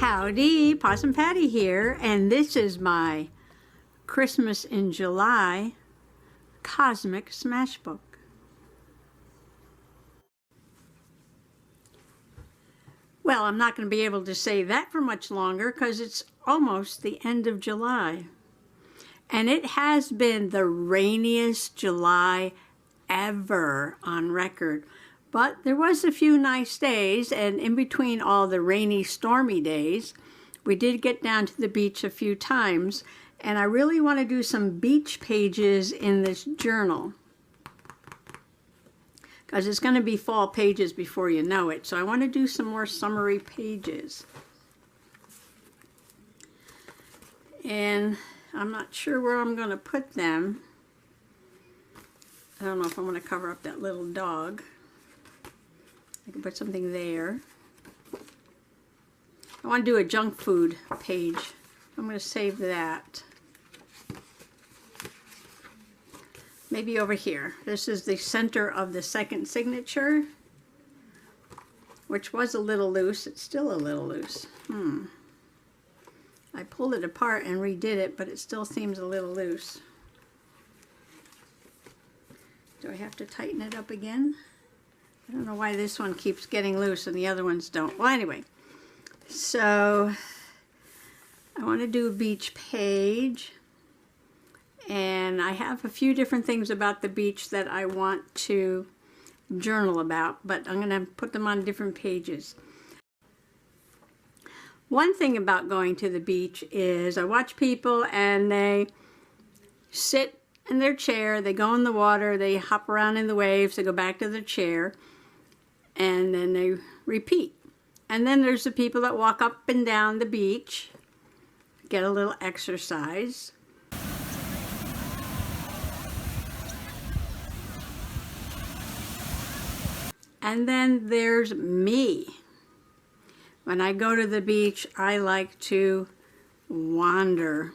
Howdy, Possum Patty here, and this is my Christmas in July Cosmic Smash Book. Well, I'm not going to be able to say that for much longer because it's almost the end of July. And it has been the rainiest July ever on record. But there was a few nice days, and in between all the rainy, stormy days, we did get down to the beach a few times, and I really want to do some beach pages in this journal because it's going to be fall pages before you know it. So I want to do some more summary pages. And I'm not sure where I'm going to put them. I don't know if I'm going to cover up that little dog. I can put something there. I want to do a junk food page. I'm going to save that. Maybe over here. This is the center of the second signature, which was a little loose. It's still a little loose. I pulled it apart and redid it, but it still seems a little loose. Do I have to tighten it up again? I don't know why this one keeps getting loose and the other ones don't. Well, anyway, so I want to do a beach page, and I have a few different things about the beach that I want to journal about, but I'm going to put them on different pages. One thing about going to the beach is I watch people and they sit in their chair, they go in the water, they hop around in the waves, they go back to their chair, and then they repeat. And then there's the people that walk up and down the beach, get a little exercise. And then there's me. When I go to the beach, I like to wander.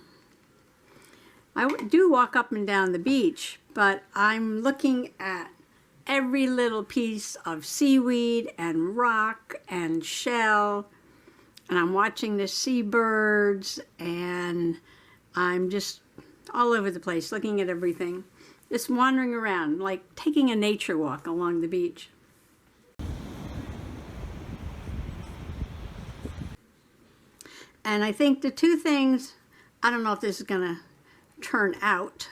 I do walk up and down the beach, but I'm looking at every little piece of seaweed and rock and shell, and I'm watching the seabirds, and I'm just all over the place looking at everything, just wandering around, like taking a nature walk along the beach. And I think the two things, I don't know if this is going to turn out,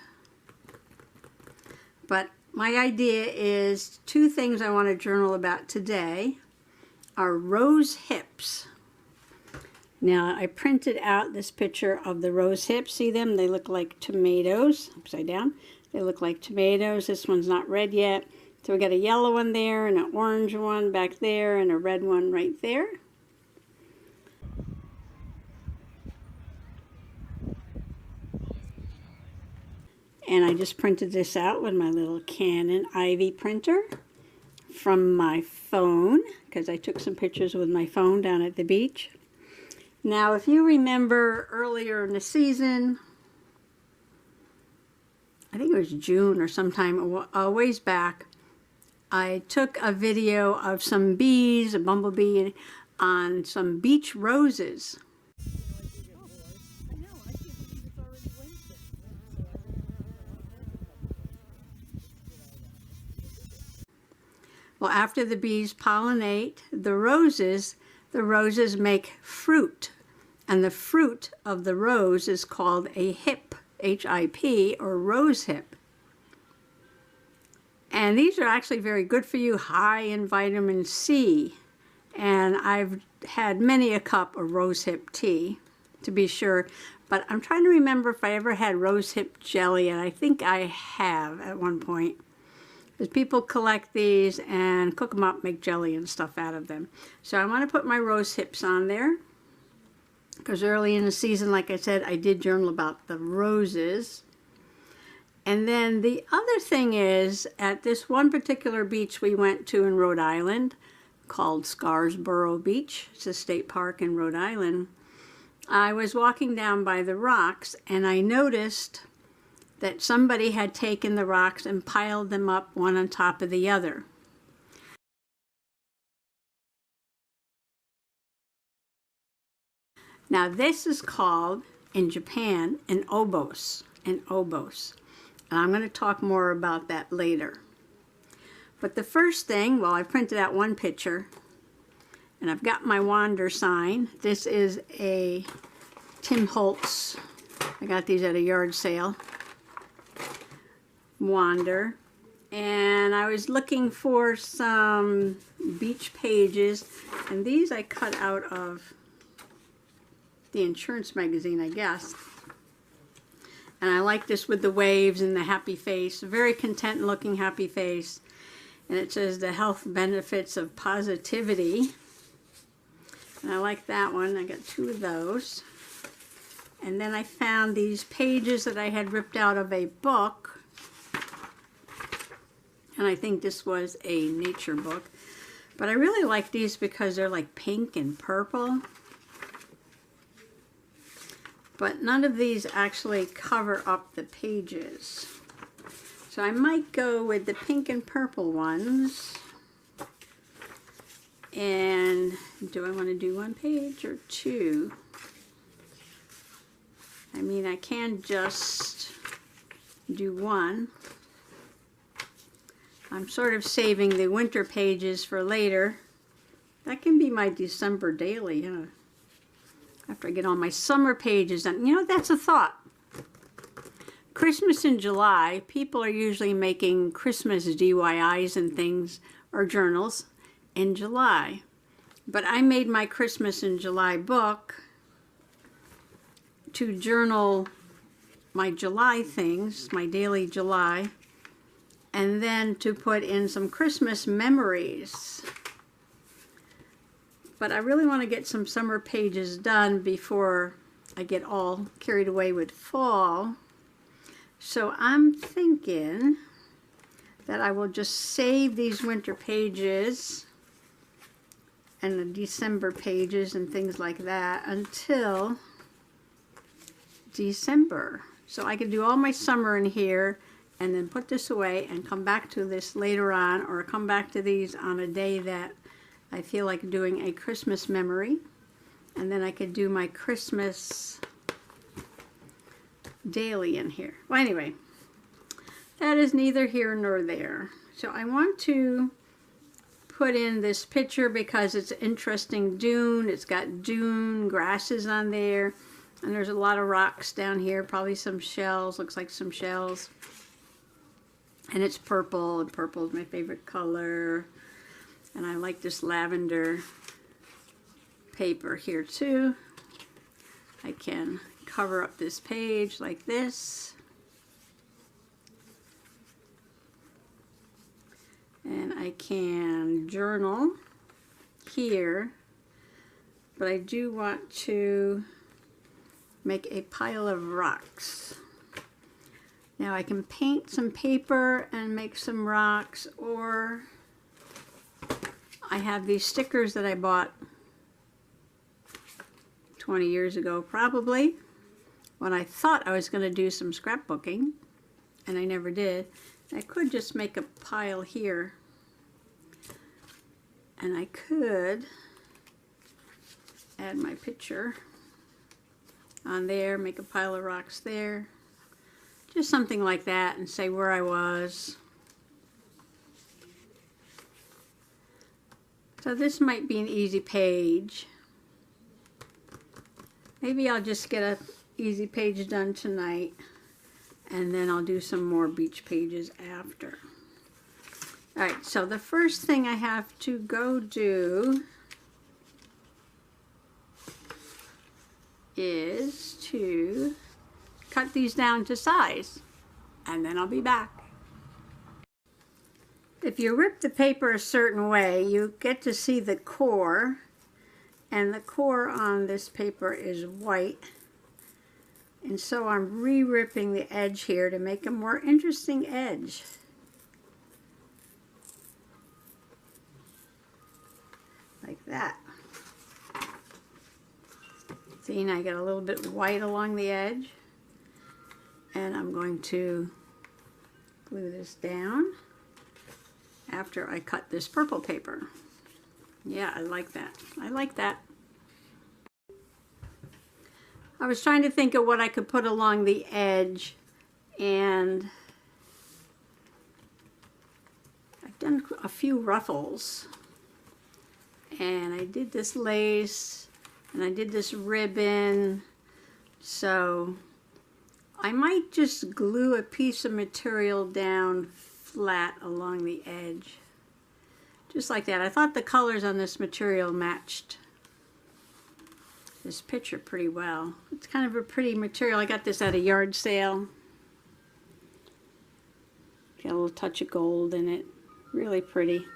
but my idea is two things I want to journal about today are rose hips. Now I printed out this picture of the rose hips. See them? They look like tomatoes, upside down. They look like tomatoes. This one's not red yet. So we got a yellow one there and an orange one back there and a red one right there. And I just printed this out with my little Canon Ivy printer from my phone, because I took some pictures with my phone down at the beach. Now, if you remember earlier in the season, I think it was June or sometime a ways back, I took a video of some bees, a bumblebee, on some beach roses. Well, after the bees pollinate the roses make fruit. And the fruit of the rose is called a hip, H-I-P, or rose hip. And these are actually very good for you, high in vitamin C. And I've had many a cup of rose hip tea, to be sure. But I'm trying to remember if I ever had rose hip jelly, and I think I have at one point. Because people collect these and cook them up, make jelly and stuff out of them. So I want to put my rose hips on there, because early in the season, like I said, I did journal about the roses. And then the other thing is, at this one particular beach we went to in Rhode Island, called Scarsborough Beach, it's a state park in Rhode Island, I was walking down by the rocks and I noticed that somebody had taken the rocks and piled them up one on top of the other. Now this is called, in Japan, an obos. An obos. And I'm going to talk more about that later. But the first thing, well, I printed out one picture, and I've got my Wander sign. This is a Tim Holtz. I got these at a yard sale. Wander. And I was looking for some beach pages, and these I cut out of the insurance magazine, I guess. And I like this with the waves and the happy face, a very content looking happy face. And it says the health benefits of positivity. And I like that one. I got 2 of those. And then I found these pages that I had ripped out of a book. And I think this was a nature book. But I really like these because they're like pink and purple. But none of these actually cover up the pages. So I might go with the pink and purple ones. And do I want to do 1 page or 2? I mean, I can just do 1. I'm sort of saving the winter pages for later. That can be my December daily, huh? After I get all my summer pages done. You know, that's a thought. Christmas in July, people are usually making Christmas DIYs and things, or journals, in July. But I made my Christmas in July book to journal my July things, my daily July, and then to put in some Christmas memories. But I really want to get some summer pages done before I get all carried away with fall. So I'm thinking that I will just save these winter pages and the December pages and things like that until December. So I can do all my summer in here and then put this away and come back to this later on, or come back to these on a day that I feel like doing a Christmas memory. And then I could do my Christmas daily in here. Well, anyway, that is neither here nor there. So I want to put in this picture because it's an interesting dune. It's got dune grasses on there. And there's a lot of rocks down here, probably some shells, looks like some shells. And it's purple, and purple is my favorite color. And I like this lavender paper here too. I can cover up this page like this. And I can journal here. But I do want to make a pile of rocks. Now I can paint some paper and make some rocks, or I have these stickers that I bought 20 years ago probably, when I thought I was going to do some scrapbooking, and I never did. I could just make a pile here, and I could add my picture on there, make a pile of rocks there, just something like that, and say where I was. So this might be an easy page. Maybe I'll just get an easy page done tonight, and then I'll do some more beach pages after. Alright, so the first thing I have to go do is to cut these down to size, and then I'll be back. If you rip the paper a certain way, you get to see the core, and the core on this paper is white, and so I'm re-ripping the edge here to make a more interesting edge. Like that. See, now I got a little bit white along the edge, and I'm going to glue this down after I cut this purple paper. Yeah, I like that. I like that. I was trying to think of what I could put along the edge, and I've done a few ruffles, and I did this lace, and I did this ribbon, so I might just glue a piece of material down flat along the edge, just like that. I thought the colors on this material matched this picture pretty well. It's kind of a pretty material. I got this at a yard sale. Got a little touch of gold in it. Really pretty.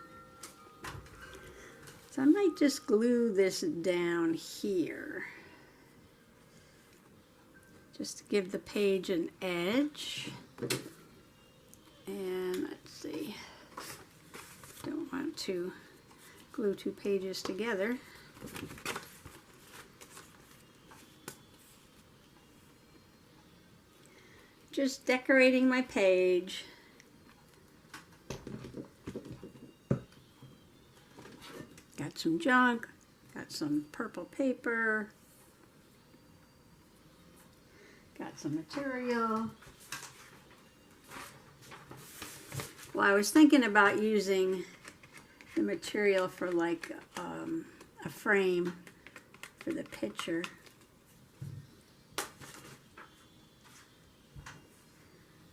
So I might just glue this down here, just to give the page an edge. And let's see, don't want to glue two pages together. Just decorating my page. Got some junk, got some purple paper, got some material. Well, I was thinking about using the material for like a frame for the picture.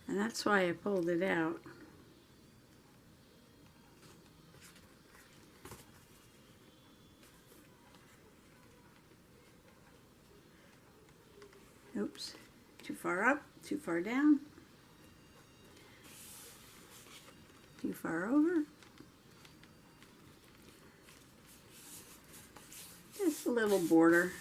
And that's why I pulled it out. Oops, too far up, too far down, too far over. Just a little border.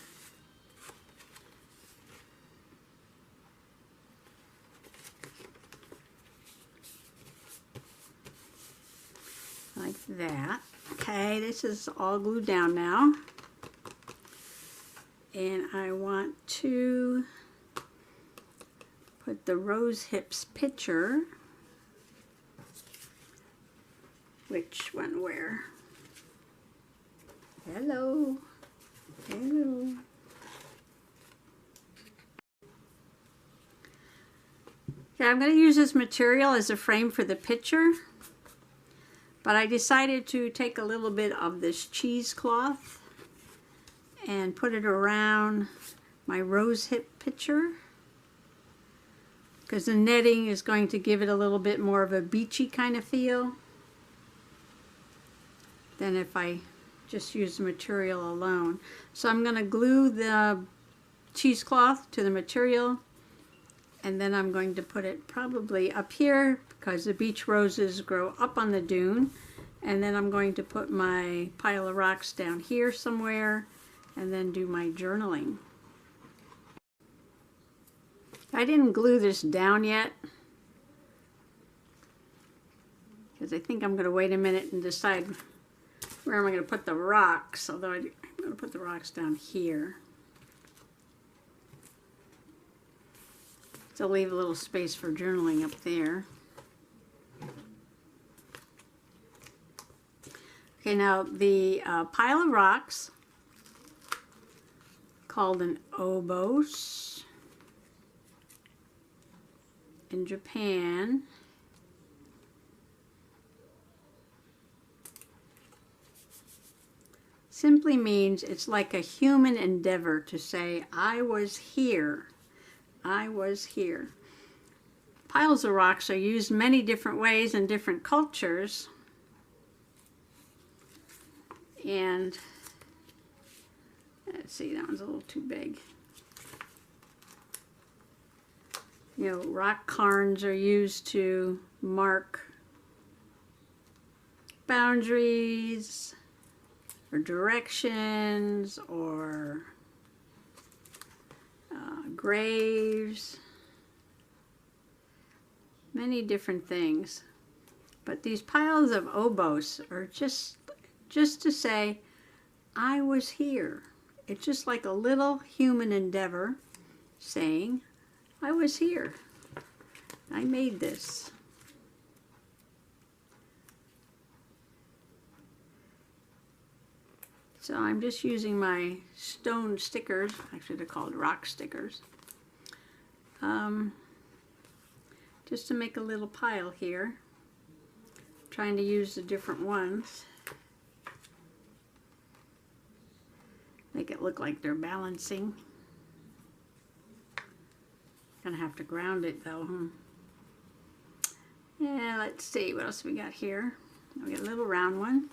Like that. Okay, this is all glued down now. And I want to put the Rose Hips picture. Which one where? Hello. Hello. Okay, I'm going to use this material as a frame for the picture. But I decided to take a little bit of this cheesecloth and put it around my rose hip picture, because the netting is going to give it a little bit more of a beachy kind of feel than if I just use the material alone. So I'm going to glue the cheesecloth to the material, and then I'm going to put it probably up here because the beach roses grow up on the dune. And then I'm going to put my pile of rocks down here somewhere and then do my journaling. I didn't glue this down yet because I think I'm going to wait a minute and decide where am I going to put the rocks, although I'm going to put the rocks down here. So leave a little space for journaling up there. Okay, now the pile of rocks, called an obos in Japan, simply means it's like a human endeavor to say, I was here. I was here. Piles of rocks are used many different ways in different cultures. And let's see, that one's a little too big. You know, rock cairns are used to mark boundaries or directions or graves, many different things. But these piles of obos are just to say, I was here. It's just like a little human endeavor saying, I was here. I made this. So I'm just using my stone stickers, actually they're called rock stickers, just to make a little pile here. Trying to use the different ones. Make it look like they're balancing. Gonna have to ground it though, Yeah, let's see, what else we got here? We got a little round one.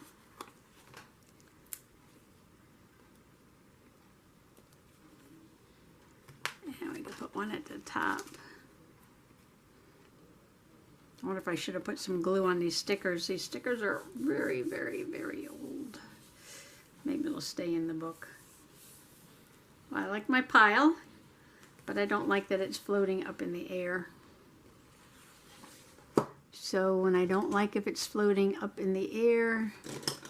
And we can put one at the top. I wonder if I should have put some glue on these stickers. These stickers are very, very, very old. Maybe it'll stay in the book. Well, I like my pile, but I don't like that it's floating up in the air. So when I don't like if it's floating up in the air,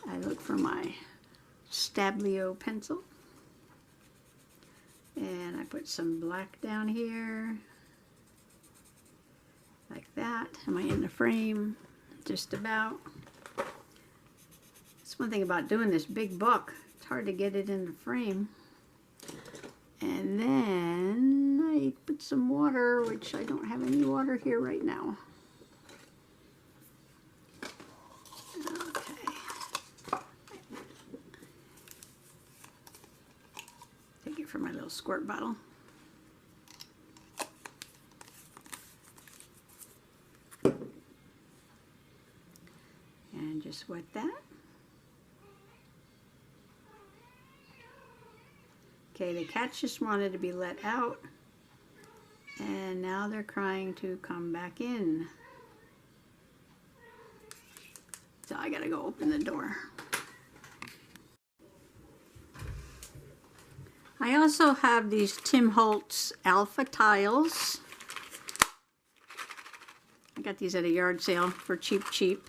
I look for my Stabilo pencil. And I put some black down here. Like that. Am I in the frame? Just about. That's one thing about doing this big book. It's hard to get it in the frame. And then I put some water, which I don't have any water here right now. Okay. Take it from my little squirt bottle. And just wet that. Okay, the cats just wanted to be let out, and now they're crying to come back in. So I gotta go open the door. I also have these Tim Holtz Alpha tiles. I got these at a yard sale for cheap.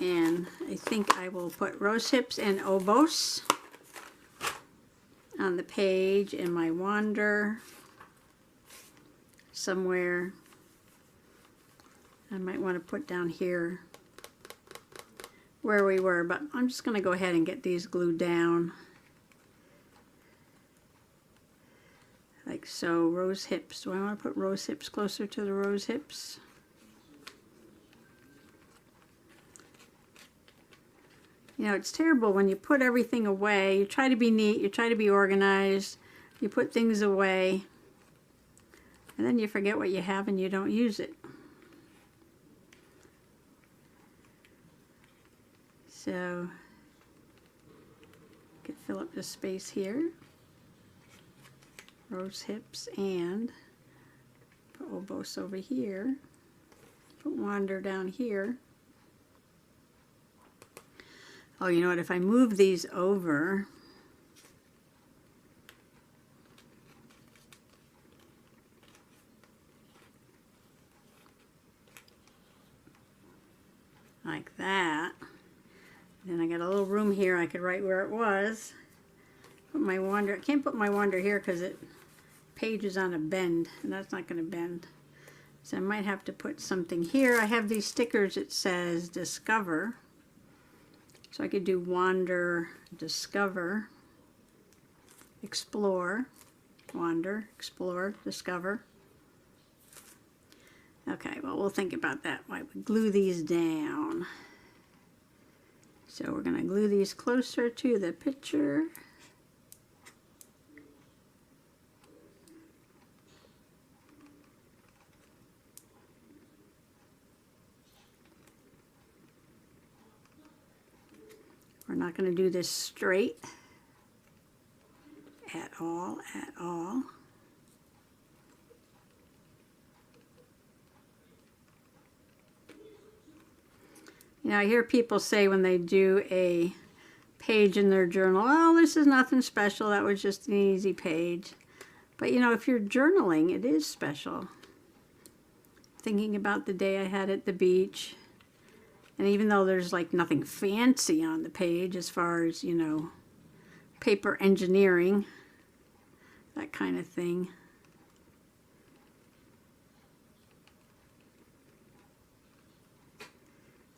And I think I will put rose hips and oboes on the page, and my wander somewhere. I might want to put down here where we were, but I'm just going to go ahead and get these glued down. Like so. Rose hips. Do I want to put rose hips closer to the rose hips? You know, it's terrible when you put everything away. You try to be neat, you try to be organized, you put things away, and then you forget what you have and you don't use it. So, could fill up the space here. Rose hips, and put oboes over here. Put wander down here. Oh, you know what, if I move these over, like that, then I got a little room here, I could write where it was. Put my wander, I can't put my wander here because it page is on a bend, and that's not going to bend. So I might have to put something here. I have these stickers, it says Discover. So I could do wander, discover, explore, wander, explore, discover. Okay, well, we'll think about that while we glue these down. So we're going to glue these closer to the picture. We're not going to do this straight at all, You know, I hear people say when they do a page in their journal, oh, this is nothing special, that was just an easy page. But you know, if you're journaling, it is special. Thinking about the day I had at the beach. And even though there's like nothing fancy on the page as far as, you know, paper engineering, that kind of thing.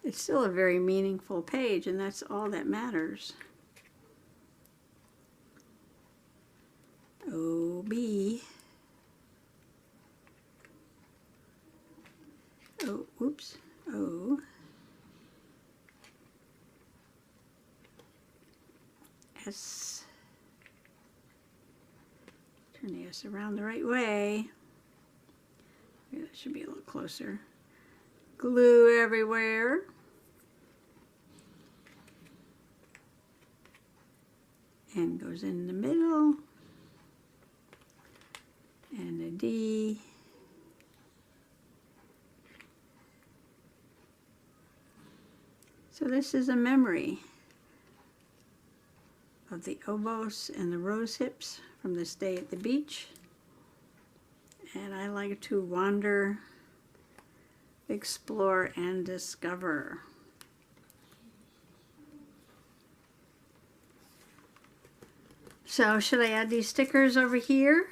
It's still a very meaningful page, and that's all that matters. S. Turn the S around the right way. Maybe that should be a little closer. Glue everywhere. And goes in the middle. And a D. So this is a memory of the oboes and the rose hips from this day at the beach. And I like to wander, explore, and discover. So should I add these stickers over here?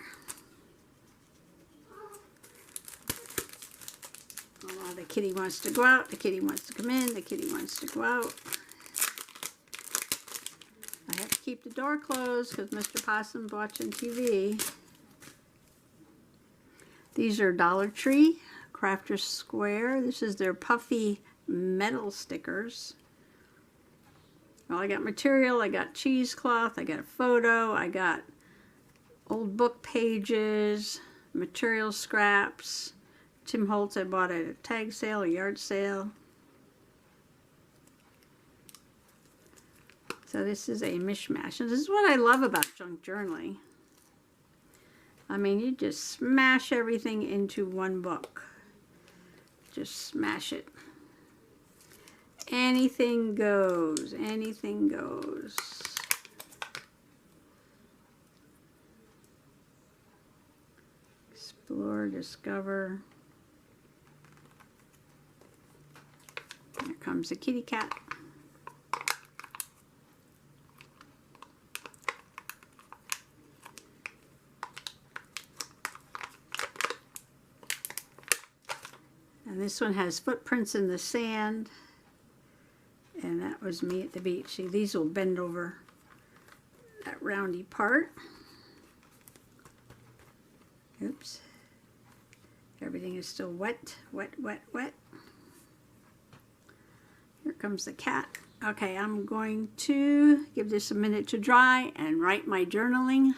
Oh, the kitty wants to go out, the kitty wants to come in, the kitty wants to go out. I have to keep the door closed because Mr. Possum's watching TV. These are Dollar Tree, Crafter's Square. This is their puffy metal stickers. Well, I got material, I got cheesecloth, I got a photo, I got old book pages, material scraps. Tim Holtz I bought at a tag sale, a yard sale. So this is a mishmash. And this is what I love about junk journaling. I mean, you just smash everything into one book. Just smash it. Anything goes. Anything goes. Explore, discover. Here comes the kitty cat. And this one has footprints in the sand. And that was me at the beach. See, these will bend over that roundy part. Oops. Everything is still wet, wet, wet, wet. Here comes the cat. Okay, I'm going to give this a minute to dry and write my journaling.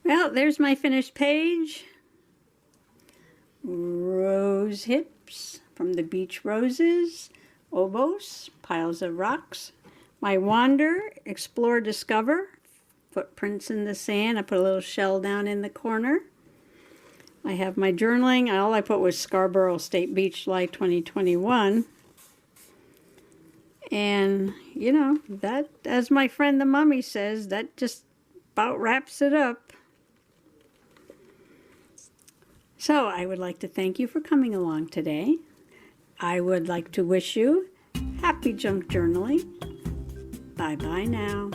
Well, there's my finished page. Rose hips from the beach roses. Oboes, piles of rocks. My wander, explore, discover. Footprints in the sand. I put a little shell down in the corner. I have my journaling. All I put was Scarborough State Beach, July 2021. And, you know, that, as my friend the mummy says, that just about wraps it up. So I would like to thank you for coming along today. I would like to wish you happy junk journaling. Bye-bye now.